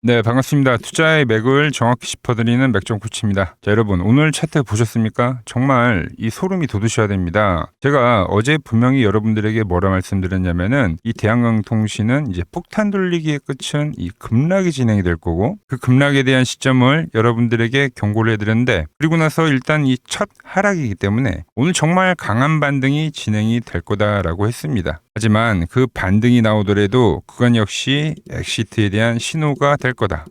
네, 반갑습니다. 투자의 맥을 정확히 짚어드리는 맥점 코치입니다. 자, 여러분, 오늘 차트 보셨습니까? 정말 이 소름이 돋으셔야 됩니다. 제가 어제 분명히 여러분들에게 뭐라 말씀드렸냐면은 이 대한강통신은 이제 폭탄 돌리기의 끝은 이 급락이 진행이 될 거고 그 급락에 대한 시점을 여러분들에게 경고를 해드렸는데 그리고 나서 일단 이 첫 하락이기 때문에 오늘 정말 강한 반등이 진행이 될 거다라고 했습니다. 하지만 그 반등이 나오더라도 그건 역시 엑시트에 대한 신호가 될 거다.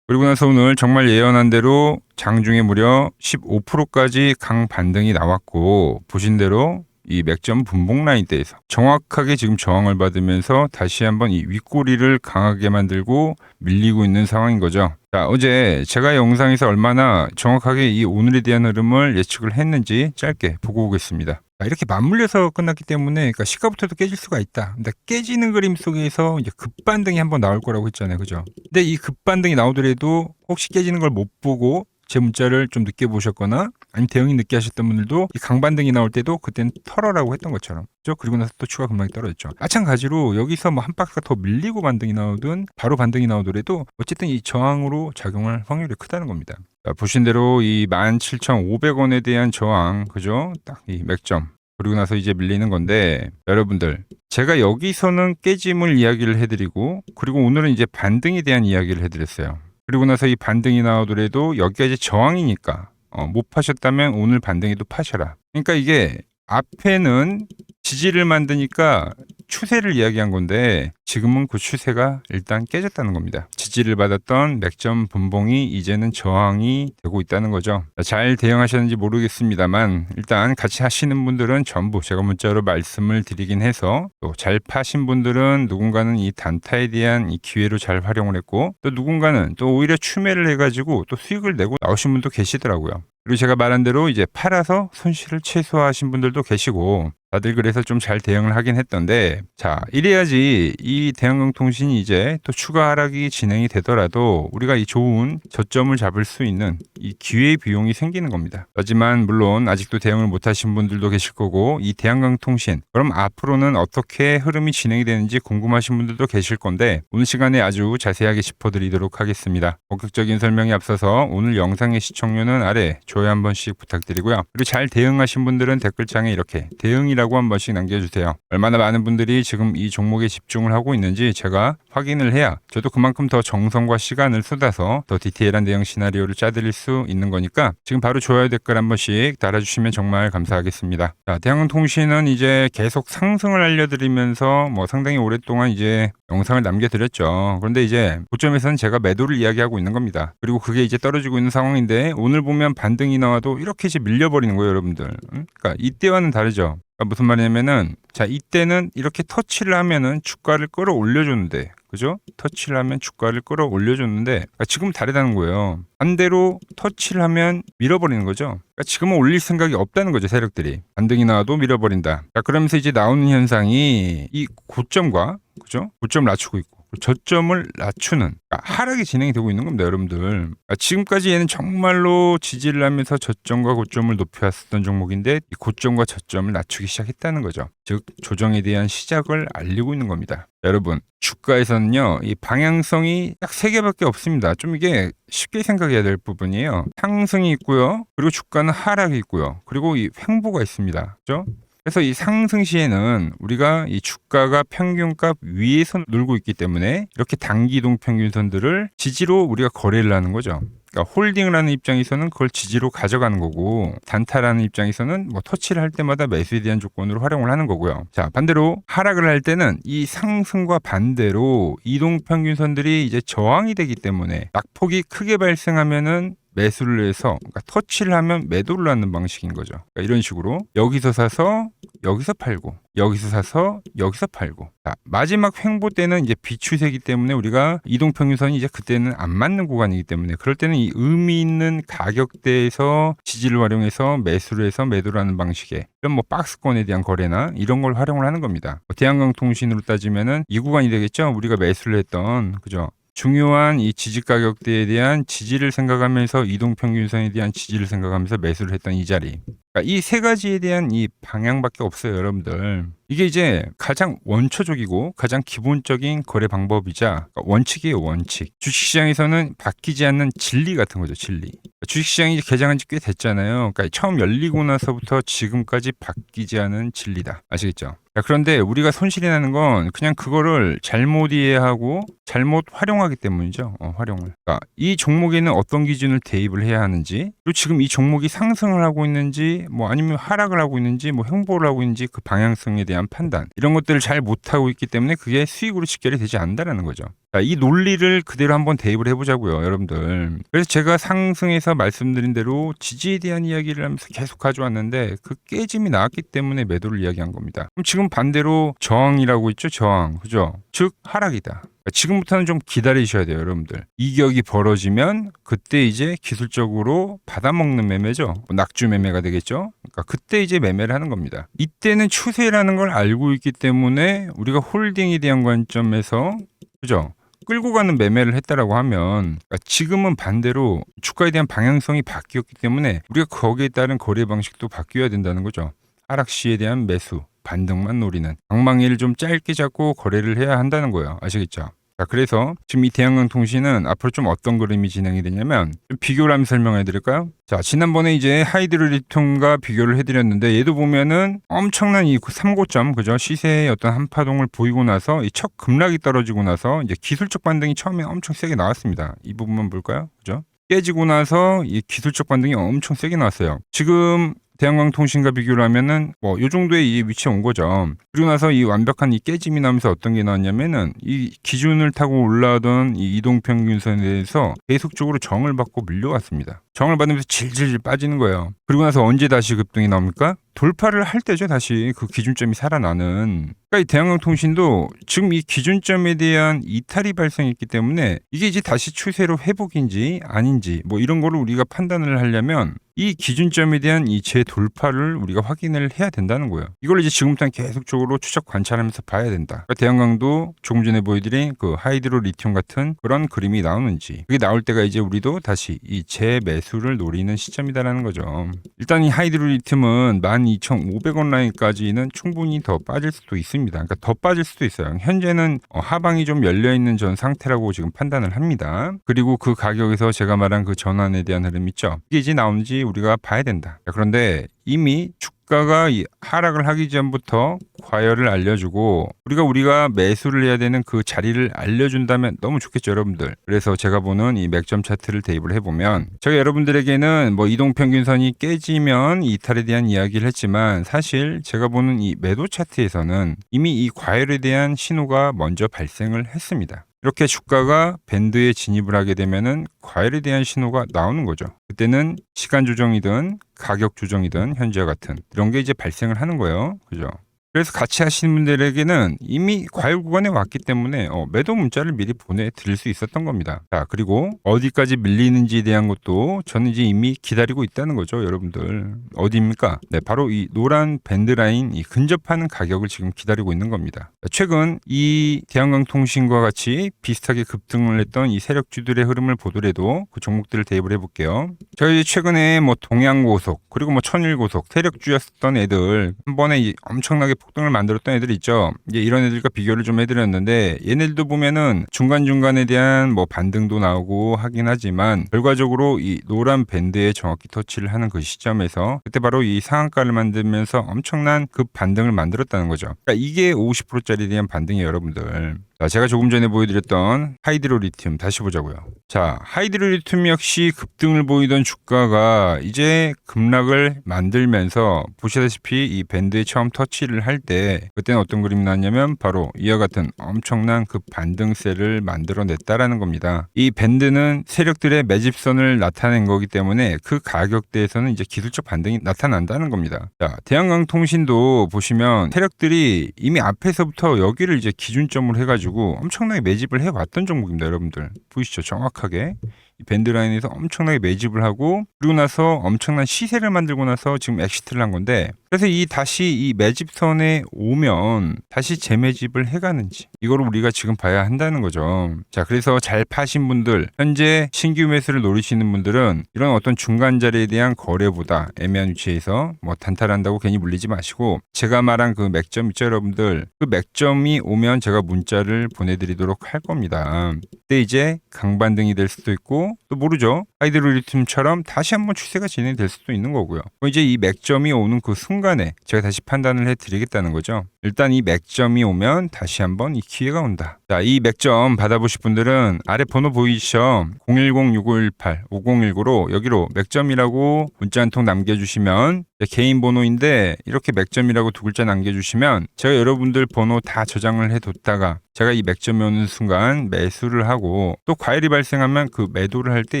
그리고 나서 오늘 정말 예언한 대로 장중에 무려 15%까지 강 반등이 나왔고 보신 대로 이 맥점 분봉 라인대에서 정확하게 지금 저항을 받으면서 다시 한번 이 윗꼬리를 강하게 만들고 밀리고 있는 상황인 거죠. 자, 어제 제가 영상에서 얼마나 정확하게 이 오늘에 대한 흐름을 예측을 했는지 짧게 보고 오겠습니다. 이렇게 맞물려서 끝났기 때문에 그러니까 시가부터도 깨질 수가 있다. 근데 깨지는 그림 속에서 이제 급반등이 한번 나올 거라고 했잖아요. 그죠? 근데 이 급반등이 나오더라도 혹시 깨지는 걸 못 보고 제 문자를 좀 늦게 보셨거나 아니면 대응이 늦게 하셨던 분들도 이 강반등이 나올 때도 그때는 털어라고 했던 것처럼 그죠? 그리고 나서 또 추가 급락이 떨어졌죠. 마찬가지로 여기서 뭐 한 박스가 더 밀리고 반등이 나오든 바로 반등이 나오더라도 어쨌든 이 저항으로 작용할 확률이 크다는 겁니다. 자, 보신 대로 이 17,500원에 대한 저항 그죠? 딱 이 맥점 그리고 나서 이제 밀리는 건데 여러분들 제가 여기서는 깨짐을 이야기를 해드리고 그리고 오늘은 이제 반등에 대한 이야기를 해드렸어요. 그리고 나서 이 반등이 나오더라도 여기가 이제 저항이니까 못 파셨다면 오늘 반등에도 파셔라. 그러니까 이게 앞에는 지지를 만드니까 추세를 이야기한 건데 지금은 그 추세가 일단 깨졌다는 겁니다. 지지를 받았던 맥점 분봉이 이제는 저항이 되고 있다는 거죠. 잘 대응하셨는지 모르겠습니다만 일단 같이 하시는 분들은 전부 제가 문자로 말씀을 드리긴 해서 또 잘 파신 분들은 누군가는 이 단타에 대한 이 기회로 잘 활용을 했고 또 누군가는 또 오히려 추매를 해가지고 또 수익을 내고 나오신 분도 계시더라고요. 그리고 제가 말한 대로 이제 팔아서 손실을 최소화하신 분들도 계시고 다들 그래서 좀 잘 대응을 하긴 했던데 자 이래야지 이 대한강통신이 이제 또 추가 하락이 진행이 되더라도 우리가 이 좋은 저점을 잡을 수 있는 이 기회 비용이 생기는 겁니다. 하지만 물론 아직도 대응을 못 하신 분들도 계실 거고 이 대한강통신 그럼 앞으로는 어떻게 흐름이 진행이 되는지 궁금하신 분들도 계실 건데 오늘 시간에 아주 자세하게 짚어드리도록 하겠습니다. 본격적인 설명에 앞서서 오늘 영상의 시청료는 아래 좋아요 한 번씩 부탁드리고요. 그리고 잘 대응하신 분들은 댓글창에 이렇게 대응이라고 한 번씩 남겨주세요. 얼마나 많은 분들이 지금 이 종목에 집중을 하고 있는지 제가 확인을 해야 저도 그만큼 더 정성과 시간을 쏟아서 더 디테일한 대응 시나리오를 짜드릴 수 있는 거니까 지금 바로 좋아요 댓글 한 번씩 달아주시면 정말 감사하겠습니다. 자, 대한통신은 이제 계속 상승을 알려드리면서 뭐 상당히 오랫동안 이제 영상을 남겨드렸죠. 그런데 이제 고점에서는 제가 매도를 이야기하고 있는 겁니다. 그리고 그게 이제 떨어지고 있는 상황인데 오늘 보면 반등이 나와도 이렇게 이제 밀려버리는 거예요, 여러분들. 그러니까 이때와는 다르죠. 그러니까 무슨 말이냐면은 자 이때는 이렇게 터치를 하면은 주가를 끌어올려줬는데 그죠? 터치를 하면 주가를 끌어올려줬는데 그러니까 지금 다르다는 거예요. 반대로 터치를 하면 밀어버리는 거죠. 그러니까 지금은 올릴 생각이 없다는 거죠. 세력들이. 반등이 나와도 밀어버린다. 자, 그러면서 이제 나오는 현상이 이 고점과 그죠? 고점을 낮추고 있고 저점을 낮추는 그러니까 하락이 진행이 되고 있는 겁니다, 여러분들. 그러니까 지금까지 얘는 정말로 지지를 하면서 저점과 고점을 높여왔었던 종목인데 이 고점과 저점을 낮추기 시작했다는 거죠. 즉 조정에 대한 시작을 알리고 있는 겁니다. 여러분 주가에서는요 이 방향성이 딱 세 개밖에 없습니다. 좀 이게 쉽게 생각해야 될 부분이에요. 상승이 있고요, 그리고 주가는 하락이 있고요, 그리고 이 횡보가 있습니다. 그죠? 그래서 이 상승 시에는 우리가 이 주가가 평균값 위에서 놀고 있기 때문에 이렇게 단기 이동 평균선들을 지지로 우리가 거래를 하는 거죠. 그러니까 홀딩을 하는 입장에서는 그걸 지지로 가져가는 거고 단타라는 입장에서는 뭐 터치를 할 때마다 매수에 대한 조건으로 활용을 하는 거고요. 자, 반대로 하락을 할 때는 이 상승과 반대로 이동 평균선들이 이제 저항이 되기 때문에 낙폭이 크게 발생하면은 매수를 해서 그러니까 터치를 하면 매도를 하는 방식인 거죠. 그러니까 이런 식으로 여기서 사서 여기서 팔고 여기서 사서 여기서 팔고 자, 마지막 횡보 때는 이제 비추세기 때문에 우리가 이동평균선이 이제 그때는 안 맞는 구간이기 때문에 그럴 때는 이 의미 있는 가격대에서 지지를 활용해서 매수를 해서 매도를 하는 방식의 이런 뭐 박스권에 대한 거래나 이런 걸 활용을 하는 겁니다. 대한강통신으로 따지면은 이 구간이 되겠죠. 우리가 매수를 했던 그죠. 중요한 이 지지 가격대에 대한 지지를 생각하면서 이동평균선에 대한 지지를 생각하면서 매수를 했던 이 자리 그러니까 이 세 가지에 대한 이 방향밖에 없어요, 여러분들. 이게 이제 가장 원초적이고 가장 기본적인 거래 방법이자 원칙이에요, 원칙. 주식시장에서는 바뀌지 않는 진리 같은 거죠, 진리. 주식시장이 개장한 지 꽤 됐잖아요. 그러니까 처음 열리고 나서부터 지금까지 바뀌지 않은 진리다. 아시겠죠? 자, 그런데 우리가 손실이 나는 건 그냥 그거를 잘못 이해하고 잘못 활용하기 때문이죠. 활용을. 그러니까 이 종목에는 어떤 기준을 대입을 해야 하는지, 그리고 지금 이 종목이 상승을 하고 있는지, 뭐 아니면 하락을 하고 있는지, 뭐 횡보를 하고 있는지 그 방향성에 대한 판단, 이런 것들을 잘 못하고 있기 때문에 그게 수익으로 직결이 되지 않는다는 거죠. 자, 이 논리를 그대로 한번 대입을 해보자고요, 여러분들. 그래서 제가 상승에서 말씀드린 대로 지지에 대한 이야기를 하면서 계속 가져왔는데 그 깨짐이 나왔기 때문에 매도를 이야기한 겁니다. 그럼 지금 반대로 저항이라고 있죠, 저항. 그죠? 즉 하락이다. 지금부터는 좀 기다리셔야 돼요, 여러분들. 이격이 벌어지면 그때 이제 기술적으로 받아먹는 매매죠. 낙주 매매가 되겠죠. 그러니까 그때 이제 매매를 하는 겁니다. 이때는 추세라는 걸 알고 있기 때문에 우리가 홀딩에 대한 관점에서, 그죠? 끌고 가는 매매를 했다라고 하면, 그러니까 지금은 반대로 주가에 대한 방향성이 바뀌었기 때문에 우리가 거기에 따른 거래 방식도 바뀌어야 된다는 거죠. 하락 시에 대한 매수, 반등만 노리는 방망이를 좀 짧게 잡고 거래를 해야 한다는 거예요. 아시겠죠? 자, 그래서 지금 이 대한강통신은 앞으로 좀 어떤 그림이 진행이 되냐면 좀 비교를 하면서 설명해 드릴까요? 자, 지난번에 이제 하이드로리튬과 비교를 해드렸는데 얘도 보면은 엄청난 이 3고점, 그죠? 시세의 어떤 한파동을 보이고 나서 이 첫 급락이 떨어지고 나서 이제 기술적 반등이 처음에 엄청 세게 나왔습니다. 이 부분만 볼까요? 그죠? 깨지고 나서 이 기술적 반등이 엄청 세게 나왔어요. 지금 대한강통신과 비교를 하면은 뭐 요 정도의 이 위치에 온 거죠. 그리고 나서 이 완벽한 이 깨짐이 나면서 어떤 게 나왔냐면은 이 기준을 타고 올라오던 이 이동평균선에 대해서 계속적으로 정을 받고 밀려왔습니다. 정을 받으면서 질질 빠지는 거예요. 그리고 나서 언제 다시 급등이 나옵니까? 돌파를 할 때죠, 다시 그 기준점이 살아나는. 그러니까 이 대한강통신도 지금 이 기준점에 대한 이탈이 발생했기 때문에 이게 이제 다시 추세로 회복인지 아닌지 뭐 이런 거를 우리가 판단을 하려면 이 기준점에 대한 이 재돌파를 우리가 확인을 해야 된다는 거예요. 이걸 이제 지금부터 계속적으로 추적 관찰하면서 봐야 된다. 그러니까 대한강도 조금 전에 보여드린 그 하이드로 리튬 같은 그런 그림이 나오는지, 그게 나올 때가 이제 우리도 다시 이 재매수를 노리는 시점이다라는 거죠. 일단 이 하이드로 리튬은 12,500원 라인까지는 충분히 더 빠질 수도 있습니다. 그러니까 더 빠질 수도 있어요. 현재는 하방이 좀 열려있는 전 상태라고 지금 판단을 합니다. 그리고 그 가격에서 제가 말한 그 전환에 대한 흐름 있죠. 이게 이제 나오는지 우리가 봐야 된다. 그런데 이미 주가가 하락을 하기 전부터 과열을 알려주고 우리가 매수를 해야 되는 그 자리를 알려준다면 너무 좋겠죠, 여러분들. 그래서 제가 보는 이 맥점 차트를 대입을 해보면 제가 여러분들에게는 뭐 이동평균선이 깨지면 이탈에 대한 이야기를 했지만 사실 제가 보는 이 매도 차트에서는 이미 이 과열에 대한 신호가 먼저 발생을 했습니다. 이렇게 주가가 밴드에 진입을 하게 되면은 과열에 대한 신호가 나오는 거죠. 그때는 시간 조정이든 가격 조정이든 현재와 같은 이런 게 이제 발생을 하는 거예요. 그죠? 그래서 같이 하시는 분들에게는 이미 과열 구간에 왔기 때문에 매도 문자를 미리 보내드릴 수 있었던 겁니다. 자, 그리고 어디까지 밀리는지에 대한 것도 저는 이제 이미 기다리고 있다는 거죠, 여러분들. 어디입니까? 네, 바로 이 노란 밴드라인 이 근접하는 가격을 지금 기다리고 있는 겁니다. 최근 이 대한강통신과 같이 비슷하게 급등을 했던 이 세력주들의 흐름을 보더라도 그 종목들을 대입을 해볼게요. 저희 최근에 뭐 동양고속 그리고 뭐 천일고속 세력주였던 애들 한 번에 엄청나게 폭등을 만들었던 애들 있죠. 이제 이런 애들과 비교를 좀 해드렸는데 얘네들도 보면은 중간중간에 대한 뭐 반등도 나오고 하긴 하지만 결과적으로 이 노란 밴드에 정확히 터치를 하는 그 시점에서 그때 바로 이 상한가를 만들면서 엄청난 급 반등을 만들었다는 거죠. 그러니까 이게 50%짜리에 대한 반등이에요, 여러분들. 자, 제가 조금 전에 보여드렸던 하이드로리튬 다시 보자고요. 자, 하이드로리튬 역시 급등을 보이던 주가가 이제 급락을 만들면서 보시다시피 이 밴드에 처음 터치를 할 때 그때는 어떤 그림이 나왔냐면 바로 이와 같은 엄청난 급 반등세를 만들어냈다라는 겁니다. 이 밴드는 세력들의 매집선을 나타낸 거기 때문에 그 가격대에서는 이제 기술적 반등이 나타난다는 겁니다. 자, 대한강통신도 보시면 세력들이 이미 앞에서부터 여기를 이제 기준점으로 해가지고 엄청나게 매집을 해왔던 종목입니다, 여러분들. 보이시죠? 정확하게 이 밴드라인에서 엄청나게 매집을 하고 그리고 나서 엄청난 시세를 만들고 나서 지금 엑시트를 한 건데 그래서 다시 이 매집선에 오면 다시 재매집을 해가는지 이거를 우리가 지금 봐야 한다는 거죠. 자, 그래서 잘 파신 분들, 현재 신규 매수를 노리시는 분들은 이런 어떤 중간 자리에 대한 거래보다 애매한 위치에서 뭐 단타한다고 괜히 물리지 마시고, 제가 말한 그 맥점 있죠 여러분들, 그 맥점이 오면 제가 문자를 보내드리도록 할 겁니다. 그때 이제 강반등이 될 수도 있고 또 모르죠, 하이드로리튬처럼 다시 한번 추세가 진행될 수도 있는 거고요. 이제 이 맥점이 오는 그 순간에 제가 다시 판단을 해드리겠다는 거죠. 일단 이 맥점이 오면 다시 한번 이 기회가 온다. 자, 이 맥점 받아보실 분들은 아래 번호 보이시죠? 010-6518-5019로 여기로 맥점이라고 문자 한 통 남겨주시면, 개인 번호인데 이렇게 맥점이라고 두 글자 남겨주시면 제가 여러분들 번호 다 저장을 해뒀다가 제가 이 맥점이 오는 순간 매수를 하고, 또 과열이 발생하면 그 매도를 할 때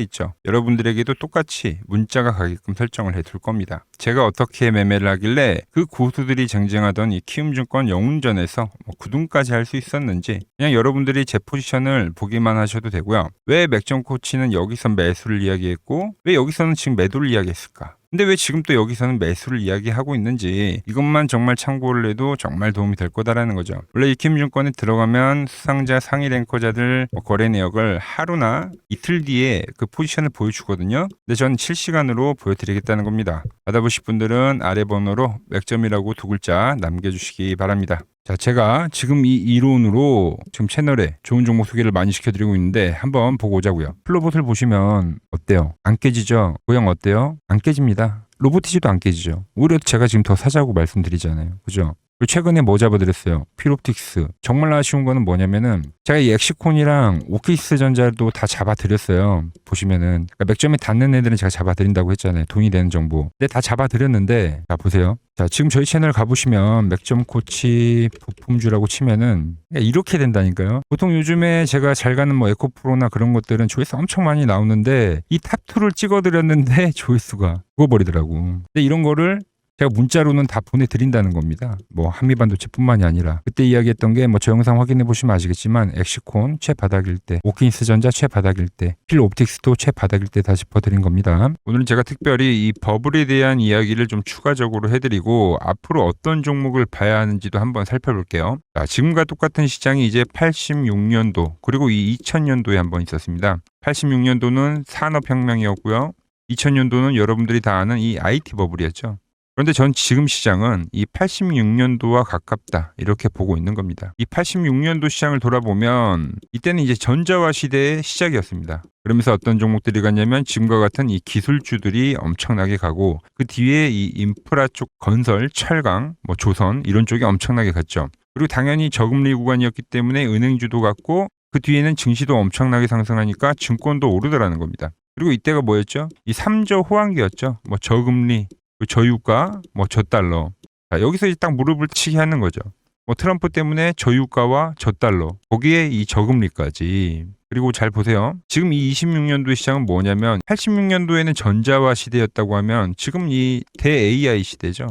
있죠, 여러분들에게도 똑같이 문자가 가게끔 설정을 해둘 겁니다. 제가 어떻게 매매를 하길래 그 고수들이 쟁쟁하던 이 키움증권 영웅전에서 뭐 9등까지 할 수 있었는지 그냥 여러분들이 제 포지션을 보기만 하셔도 되고요. 왜 맥점 코치는 여기서 매수를 이야기했고 왜 여기서는 지금 매도를 이야기했을까? 근데 왜 지금 또 여기서는 매수를 이야기하고 있는지 이것만 정말 참고를 해도 정말 도움이 될 거다라는 거죠. 원래 이 키움증권에 들어가면 수상자 상위 랭커자들 거래 내역을 하루나 이틀 뒤에 그 포지션을 보여주거든요. 근데 전 실시간으로 보여드리겠다는 겁니다. 받아보실 분들은 아래 번호로 맥점이라고 두 글자 남겨주시기 바랍니다. 자, 제가 지금 이 이론으로 지금 채널에 좋은 종목 소개를 많이 시켜드리고 있는데 한번 보고 오자고요. 플로봇을 보시면 어때요? 안 깨지죠? 모양 어때요? 안 깨집니다. 로보티지도 안 깨지죠. 오히려 제가 지금 더 사자고 말씀드리잖아요. 그죠? 그리고 최근에 뭐 잡아드렸어요? 필옵틱스. 정말 아쉬운 거는 뭐냐면은 제가 이 엑시콘이랑 오키스 전자도 다 잡아드렸어요. 보시면은 그러니까 맥점에 닿는 애들은 제가 잡아드린다고 했잖아요. 돈이 되는 정보. 근데 다 잡아드렸는데, 자 보세요. 자, 지금 저희 채널 가보시면 맥점 코치 부품주라고 치면은 이렇게 된다니까요. 보통 요즘에 제가 잘 가는 뭐 에코프로나 그런 것들은 조회수 엄청 많이 나오는데 이 탑2를 찍어드렸는데 조회수가 죽어버리더라고. 근데 이런 거를 제가 문자로는 다 보내드린다는 겁니다. 뭐 한미반도체뿐만이 아니라 그때 이야기했던 게 뭐 저 영상 확인해 보시면 아시겠지만 엑시콘 최바닥일 때, 오킨스 전자 최바닥일 때, 필옵틱스도 최바닥일 때 다 짚어드린 겁니다. 오늘은 제가 특별히 이 버블에 대한 이야기를 좀 추가적으로 해드리고 앞으로 어떤 종목을 봐야 하는지도 한번 살펴볼게요. 자, 지금과 똑같은 시장이 이제 86년도 그리고 이 2000년도에 한번 있었습니다. 86년도는 산업혁명이었고요. 2000년도는 여러분들이 다 아는 이 IT 버블이었죠. 그런데 전 지금 시장은 이 86년도와 가깝다 이렇게 보고 있는 겁니다. 이 86년도 시장을 돌아보면 이때는 이제 전자화 시대의 시작이었습니다. 그러면서 어떤 종목들이 갔냐면 지금과 같은 이 기술주들이 엄청나게 가고 그 뒤에 이 인프라 쪽 건설, 철강, 뭐 조선 이런 쪽이 엄청나게 갔죠. 그리고 당연히 저금리 구간이었기 때문에 은행주도 갔고 그 뒤에는 증시도 엄청나게 상승하니까 증권도 오르더라는 겁니다. 그리고 이때가 뭐였죠? 이 3저 호황기였죠. 뭐 저금리, 저유가, 뭐 저달러. 자, 여기서 이제 딱 무릎을 치게 하는 거죠. 뭐 트럼프 때문에 저유가와 저달러, 거기에 이 저금리까지. 그리고 잘 보세요. 지금 이 26년도 시장은 뭐냐면 86년도에는 전자화 시대였다고 하면 지금 이 대 AI 시대죠.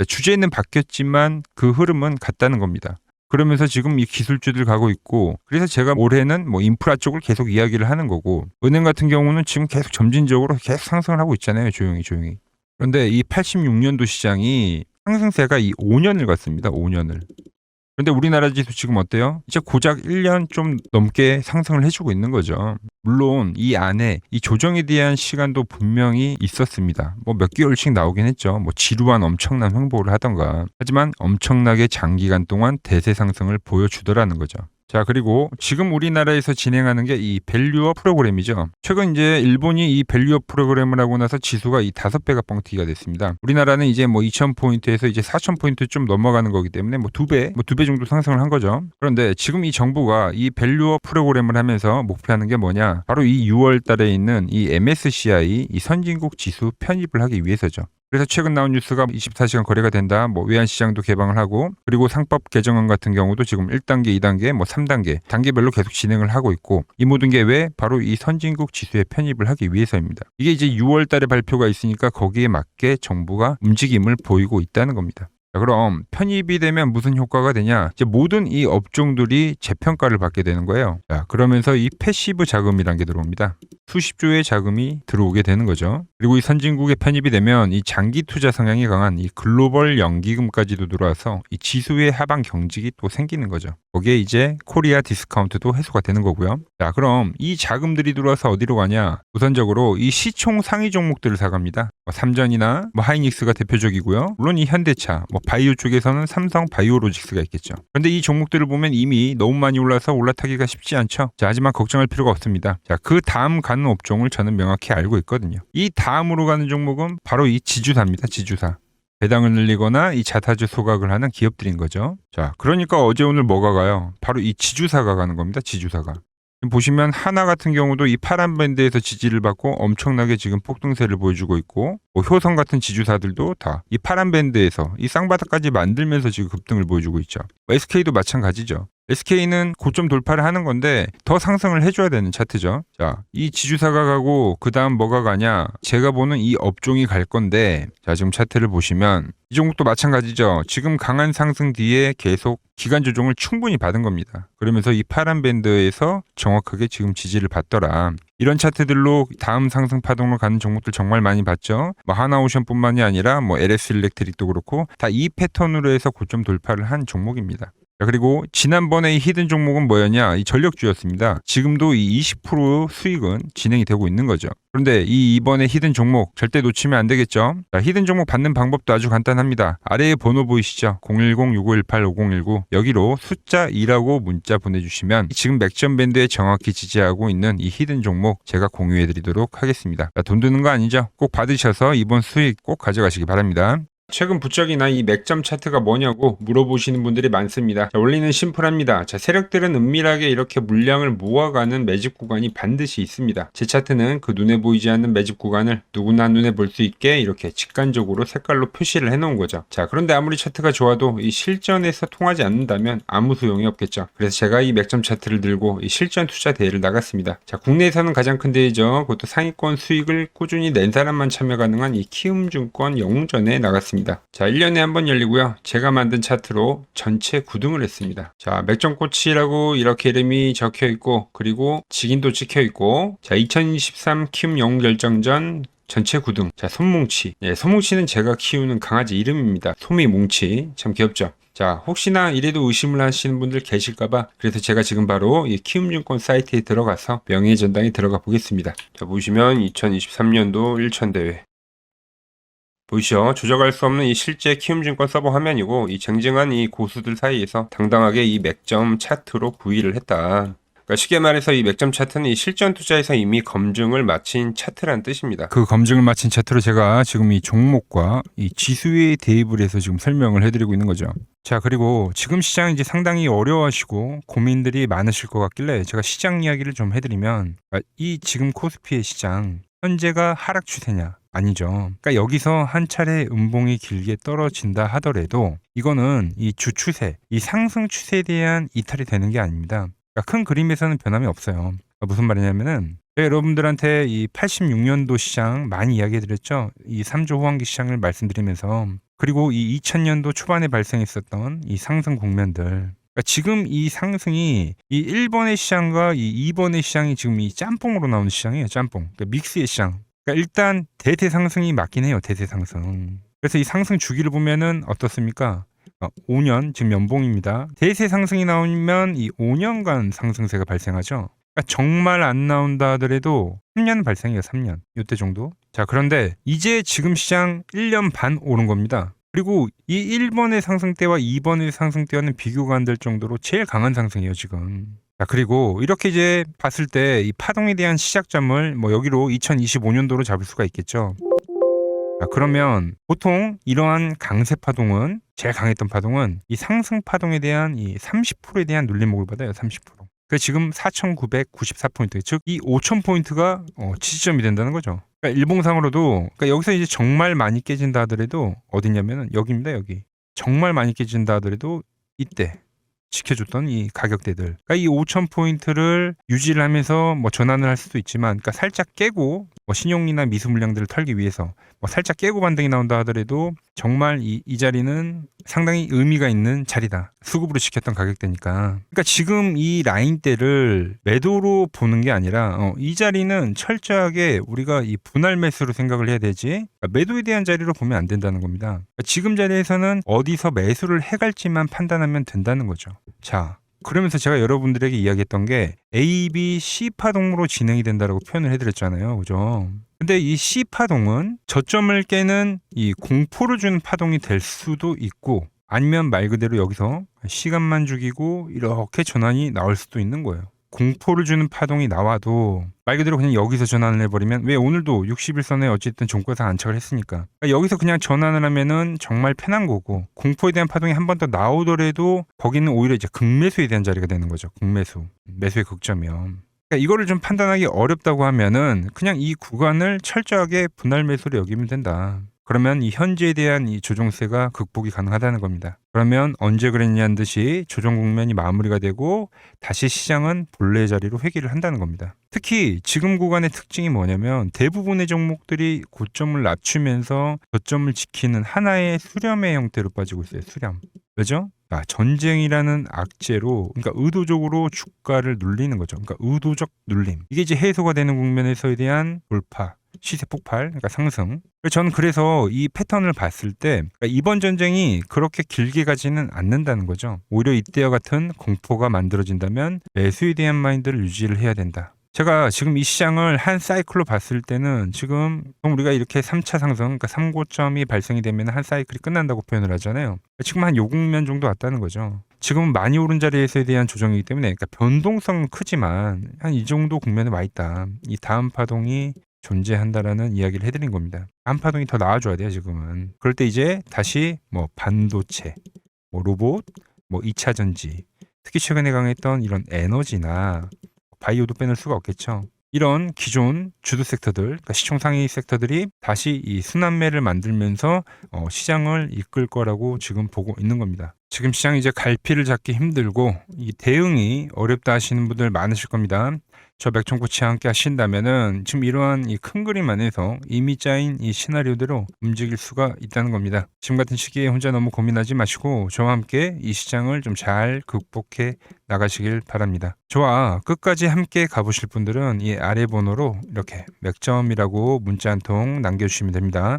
주제는 바뀌었지만 그 흐름은 같다는 겁니다. 그러면서 지금 이 기술주들 가고 있고, 그래서 제가 올해는 뭐 인프라 쪽을 계속 이야기를 하는 거고, 은행 같은 경우는 지금 계속 점진적으로 계속 상승을 하고 있잖아요. 조용히. 그런데 이 86년도 시장이 상승세가 이 5년을 갔습니다. 5년을. 그런데 우리나라 지수 지금 어때요? 이제 고작 1년 좀 넘게 상승을 해주고 있는 거죠. 물론 이 안에 이 조정에 대한 시간도 분명히 있었습니다. 뭐 몇 개월씩 나오긴 했죠. 뭐 지루한 엄청난 횡보를 하던가. 하지만 엄청나게 장기간 동안 대세 상승을 보여주더라는 거죠. 자, 그리고 지금 우리나라에서 진행하는 게 이 밸류업 프로그램이죠. 최근 이제 일본이 이 밸류업 프로그램을 하고 나서 지수가 이 5배가 뻥튀기가 됐습니다. 우리나라는 이제 뭐 2000포인트에서 이제 4000포인트 좀 넘어가는 거기 때문에 뭐 2배 정도 상승을 한 거죠. 그런데 지금 이 정부가 이 밸류업 프로그램을 하면서 목표하는 게 뭐냐? 바로 이 6월 달에 있는 이 MSCI 이 선진국 지수 편입을 하기 위해서죠. 그래서 최근 나온 뉴스가 24시간 거래가 된다. 뭐 외환시장도 개방을 하고, 그리고 상법 개정안 같은 경우도 지금 1단계, 2단계, 뭐 3단계, 단계별로 계속 진행을 하고 있고, 이 모든 게 왜? 바로 이 선진국 지수에 편입을 하기 위해서입니다. 이게 이제 6월 달에 발표가 있으니까 거기에 맞게 정부가 움직임을 보이고 있다는 겁니다. 자, 그럼 편입이 되면 무슨 효과가 되냐? 이제 모든 이 업종들이 재평가를 받게 되는 거예요. 자, 그러면서 이 패시브 자금이라는 게 들어옵니다. 수십조의 자금이 들어오게 되는 거죠. 그리고 이 선진국에 편입이 되면 이 장기 투자 성향이 강한 이 글로벌 연기금까지도 들어와서 이 지수의 하방 경직이 또 생기는 거죠. 거기에 이제 코리아 디스카운트도 해소가 되는 거고요. 자, 그럼 이 자금들이 들어와서 어디로 가냐? 우선적으로 이 시총 상위 종목들을 사갑니다. 삼전이나 하이닉스가 대표적이고요. 물론 이 현대차, 바이오 쪽에서는 삼성 바이오로직스가 있겠죠. 그런데 이 종목들을 보면 이미 너무 많이 올라서 올라타기가 쉽지 않죠. 자, 하지만 걱정할 필요가 없습니다. 자, 그 다음 가는 업종을 저는 명확히 알고 있거든요. 이 다음으로 가는 종목은 바로 이 지주사입니다. 지주사. 배당을 늘리거나 이 자타주 소각을 하는 기업들인 거죠. 자, 그러니까 어제 오늘 뭐가 가요? 바로 이 지주사가 가는 겁니다. 지주사가. 지금 보시면 하나 같은 경우도 이 파란 밴드에서 지지를 받고 엄청나게 지금 폭등세를 보여주고 있고, 효성 같은 지주사들도 다 이 파란 밴드에서 이 쌍바닥까지 만들면서 지금 급등을 보여주고 있죠. SK도 마찬가지죠. SK는 고점 돌파를 하는 건데 더 상승을 해줘야 되는 차트죠. 자, 이 지주사가 가고 그 다음 뭐가 가냐? 제가 보는 이 업종이 갈 건데, 자, 지금 차트를 보시면 이 종목도 마찬가지죠. 지금 강한 상승 뒤에 계속 기간 조정을 충분히 받은 겁니다. 그러면서 이 파란 밴드에서 정확하게 지금 지지를 받더라. 이런 차트들로 다음 상승 파동으로 가는 종목들 정말 많이 봤죠. 하나오션뿐만이 아니라 LS 일렉트릭도 그렇고 다 이 패턴으로 해서 고점 돌파를 한 종목입니다. 자, 그리고 지난번에 이 히든 종목은 뭐였냐? 이 전력주였습니다. 지금도 이 20% 수익은 진행이 되고 있는 거죠. 그런데 이번에 히든 종목 절대 놓치면 안 되겠죠? 자, 히든 종목 받는 방법도 아주 간단합니다. 아래에 번호 보이시죠? 010-6518-5019 여기로 숫자 2라고 문자 보내주시면 지금 맥점 밴드에 정확히 지지하고 있는 이 히든 종목 제가 공유해드리도록 하겠습니다. 자, 돈 드는 거 아니죠? 꼭 받으셔서 이번 수익 꼭 가져가시기 바랍니다. 최근 부쩍이나 이 맥점 차트가 뭐냐고 물어보시는 분들이 많습니다. 자, 원리는 심플합니다. 자, 세력들은 은밀하게 이렇게 물량을 모아가는 매집 구간이 반드시 있습니다. 제 차트는 그 눈에 보이지 않는 매집 구간을 누구나 눈에 볼 수 있게 이렇게 직관적으로 색깔로 표시를 해놓은 거죠. 자, 그런데 아무리 차트가 좋아도 이 실전에서 통하지 않는다면 아무 소용이 없겠죠. 그래서 제가 이 맥점 차트를 들고 이 실전 투자 대회를 나갔습니다. 자, 국내에서는 가장 큰 대회죠. 그것도 상위권 수익을 꾸준히 낸 사람만 참여 가능한 이 키움증권 영웅전에 나갔습니다. 자, 1년에 한 번 열리고요. 제가 만든 차트로 전체 9등을 했습니다. 자, 맥점코치라고 이렇게 이름이 적혀 있고, 그리고 직인도 찍혀 있고, 자, 2023 키움 영웅 결정전 전체 9등. 자, 솜뭉치. 예, 솜뭉치는 제가 키우는 강아지 이름입니다. 솜이뭉치. 참 귀엽죠? 자, 혹시나 이래도 의심을 하시는 분들 계실까봐 그래서 제가 지금 바로 이 키움증권 사이트에 들어가서 명예의 전당에 들어가 보겠습니다. 자, 보시면 2023년도 1천대회. 보이시죠? 조작할 수 없는 이 실제 키움증권 서버 화면이고, 이 쟁쟁한 이 고수들 사이에서 당당하게 이 맥점 차트로 구의를 했다. 그러니까 쉽게 말해서 이 맥점 차트는 이 실전 투자에서 이미 검증을 마친 차트란 뜻입니다. 그 검증을 마친 차트로 제가 지금 이 종목과 이 지수에 대입을 해서 지금 설명을 해드리고 있는 거죠. 자, 그리고 지금 시장 이제 상당히 어려워하시고 고민들이 많으실 것 같길래 제가 시장 이야기를 좀 해드리면, 이 지금 코스피의 시장 현재가 하락 추세냐? 아니죠. 그러니까 여기서 한 차례 음봉이 길게 떨어진다 하더라도 이거는 이 주추세, 이 상승 추세에 대한 이탈이 되는 게 아닙니다. 그러니까 큰 그림에서는 변함이 없어요. 그러니까 무슨 말이냐면은 제가 여러분들한테 이 86년도 시장 많이 이야기해드렸죠. 이 3조 호황기 시장을 말씀드리면서, 그리고 이 2000년도 초반에 발생했었던 이 상승 국면들. 그러니까 지금 이 상승이 이 1번의 시장과 이 2번의 시장이 지금 이 짬뽕으로 나오는 시장이에요. 짬뽕. 그러니까 믹스의 시장. 그러니까 일단 대세 상승이 맞긴 해요. 대세 상승. 그래서 이 상승 주기를 보면은 어떻습니까? 5년 지금 연봉입니다. 대세 상승이 나오면 이 5년간 상승세가 발생하죠. 그러니까 정말 안 나온다 하더라도 3년 발생해요. 3년. 이때 정도. 자, 그런데 이제 지금 시장 1년 반 오른 겁니다. 그리고 이 1번의 상승 때와 2번의 상승 때와는 비교가 안 될 정도로 제일 강한 상승이에요, 지금. 자, 그리고 이렇게 이제 봤을 때 이 파동에 대한 시작점을 여기로 2025년도로 잡을 수가 있겠죠. 자, 그러면 보통 이러한 강세 파동은, 제일 강했던 파동은 이 상승 파동에 대한 이 30%에 대한 눌림목을 받아요. 30%. 그 지금 4,994포인트, 즉 이 5,000포인트가 지지점이 된다는 거죠. 그러니까 일봉상으로도, 그러니까 여기서 이제 정말 많이 깨진다 하더라도 어디냐면은 여기입니다. 여기. 정말 많이 깨진다 하더라도 이때 지켜줬던 이 가격대들. 그러니까 이 5,000포인트를 유지를 하면서 전환을 할 수도 있지만, 그러니까 살짝 깨고 뭐 신용이나 미수 물량들을 털기 위해서 뭐 살짝 깨고 반등이 나온다 하더라도 정말 이 자리는 상당히 의미가 있는 자리다. 수급으로 지켰던 가격대니까. 그러니까 지금 이 라인대를 매도로 보는 게 아니라 이 자리는 철저하게 우리가 이 분할 매수로 생각을 해야 되지, 그러니까 매도에 대한 자리로 보면 안 된다는 겁니다. 그러니까 지금 자리에서는 어디서 매수를 해갈지만 판단하면 된다는 거죠. 자, 그러면서 제가 여러분들에게 이야기했던 게 A, B, C 파동으로 진행이 된다라고 표현을 해드렸잖아요. 그죠? 근데 이 C 파동은 저점을 깨는 이 공포를 주는 파동이 될 수도 있고, 아니면 말 그대로 여기서 시간만 죽이고 이렇게 전환이 나올 수도 있는 거예요. 공포를 주는 파동이 나와도 말 그대로 그냥 여기서 전환을 해버리면, 왜 오늘도 60일선에 어쨌든 종가상 안착을 했으니까, 그러니까 여기서 그냥 전환을 하면은 정말 편한 거고, 공포에 대한 파동이 한 번 더 나오더라도 거기는 오히려 이제 극매수에 대한 자리가 되는 거죠. 극매수, 매수의 극점이요. 그러니까 이거를 좀 판단하기 어렵다고 하면은 그냥 이 구간을 철저하게 분할 매수로 여기면 된다. 그러면 이 현재에 대한 이 조정세가 극복이 가능하다는 겁니다. 그러면 언제 그랬냐는 듯이 조정 국면이 마무리가 되고 다시 시장은 본래의 자리로 회귀를 한다는 겁니다. 특히 지금 구간의 특징이 뭐냐면 대부분의 종목들이 고점을 낮추면서 저점을 지키는 하나의 수렴의 형태로 빠지고 있어요. 수렴. 왜죠? 전쟁이라는 악재로, 그러니까 의도적으로 주가를 눌리는 거죠. 그러니까 의도적 눌림. 이게 이제 해소가 되는 국면에서에 대한 돌파, 시세 폭발, 그러니까 상승. 저는 그래서 이 패턴을 봤을 때 그러니까 이번 전쟁이 그렇게 길게 가지는 않는다는 거죠. 오히려 이때와 같은 공포가 만들어진다면 매수에 대한 마인드를 유지를 해야 된다. 제가 지금 이 시장을 한 사이클로 봤을 때는 지금 우리가 이렇게 3차 상승, 그러니까 3고점이 발생이 되면 한 사이클이 끝난다고 표현을 하잖아요. 지금 한 요 국면 정도 왔다는 거죠. 지금은 많이 오른 자리에서에 대한 조정이기 때문에, 그러니까 변동성은 크지만 한 이 정도 국면에 와 있다. 이 다음 파동이 존재한다라는 이야기를 해드린 겁니다. 다음 파동이 더 나와줘야 돼요, 지금은. 그럴 때 이제 다시 뭐 반도체, 뭐 로봇, 뭐 2차 전지, 특히 최근에 강했던 이런 에너지나 바이오도 빼놓을 수가 없겠죠. 이런 기존 주도 섹터들, 그러니까 시총 상위 섹터들이 다시 이 순환매를 만들면서 시장을 이끌 거라고 지금 보고 있는 겁니다. 지금 시장이 이제 갈피를 잡기 힘들고 이 대응이 어렵다 하시는 분들 많으실 겁니다. 저 맥종코치와 함께 하신다면은 지금 이러한 이 큰 그림 안에서 이미 짜인 이 시나리오대로 움직일 수가 있다는 겁니다. 지금 같은 시기에 혼자 너무 고민하지 마시고 저와 함께 이 시장을 좀 잘 극복해 나가시길 바랍니다. 저와 끝까지 함께 가보실 분들은 이 아래 번호로 이렇게 맥점이라고 문자 한 통 남겨주시면 됩니다.